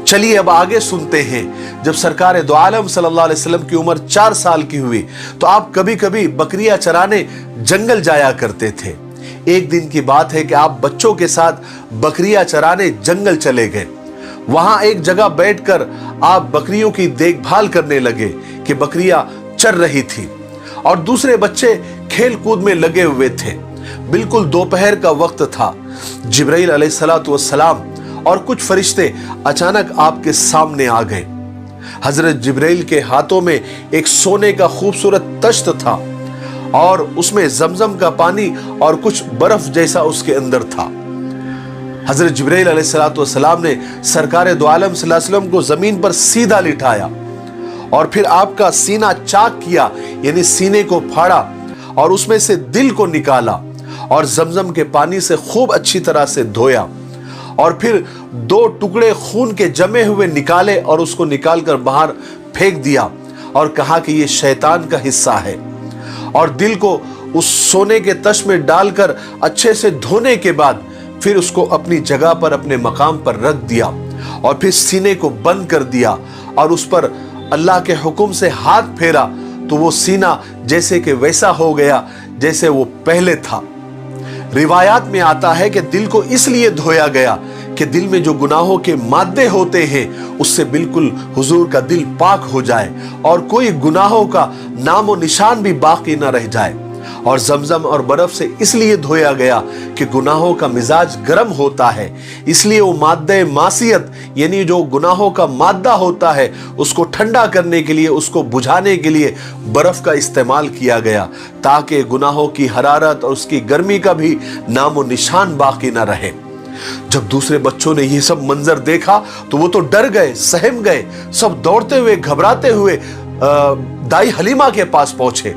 चलिए अब आगे सुनते हैं। जब सरकार दो आलम सल्लल्लाहु अलैहि वसल्लम की उम्र 4 साल की हुई तो आप कभी कभी बकरियां चराने जंगल जाया करते थे। एक दिन की बात है कि आप बच्चों के साथ बकरियां चराने जंगल चले गए। वहां एक जगह बैठकर आप बकरियों की देखभाल करने लगे कि बकरियां चर रही थी और दूसरे बच्चे खेल कूद में लगे हुए थे। बिल्कुल दोपहर का वक्त था। जिब्राइल अलैहिस्सलातु वस्सलाम और कुछ फरिश्ते अचानक आपके सामने आ गए। हजरत जिब्राइल के हाथों में एक सोने का खूबसूरत तश्त था और उसमें जमजम का पानी और कुछ बर्फ जैसा उसके अंदर था। हजरत जिब्राइल अलैहिस्सलातु वस्सलाम ने सरकार दो आलम सल्लल्लाहु अलैहि वसल्लम को जमीन पर सीधा लिटाया और फिर आपका सीना चाक किया, यानी सीने को फाड़ा और उसमें से दिल को निकाला और जमजम के पानी से खूब अच्छी तरह से धोया और फिर 2 टुकड़े खून के जमे हुए निकाले और उसको निकालकर बाहर फेंक दिया और कहा कि ये शैतान का हिस्सा है। और दिल को उस सोने के तश्त में डालकर अच्छे से धोने के बाद फिर उसको अपनी जगह पर अपने मकाम पर रख दिया और फिर सीने को बंद कर दिया और उस पर अल्लाह के हुक्म से हाथ फेरा तो वो सीना जैसे कि वैसा हो गया जैसे वो पहले था। रिवायात में आता है कि दिल को इसलिए धोया गया कि दिल में जो गुनाहों के मादे होते हैं उससे बिल्कुल हुजूर का दिल पाक हो जाए और कोई गुनाहों का नामो निशान भी बाकी न रह जाए। और जमजम और बर्फ से इसलिए धोया गया कि गुनाहों का मिजाज गर्म होता है, इसलिए वो माद्दे मासियत यानी जो गुनाहों का मादा होता है उसको ठंडा करने के लिए, उसको बुझाने के लिए बर्फ का इस्तेमाल किया गया ताकि गुनाहों की हरारत और उसकी गर्मी का भी नामो निशान बाकी ना रहे। जब दूसरे बच्चों ने ये सब मंजर देखा तो वो तो डर गए, सहम गए। सब दौड़ते हुए घबराते हुए दाई हलीमा के पास पहुंचे।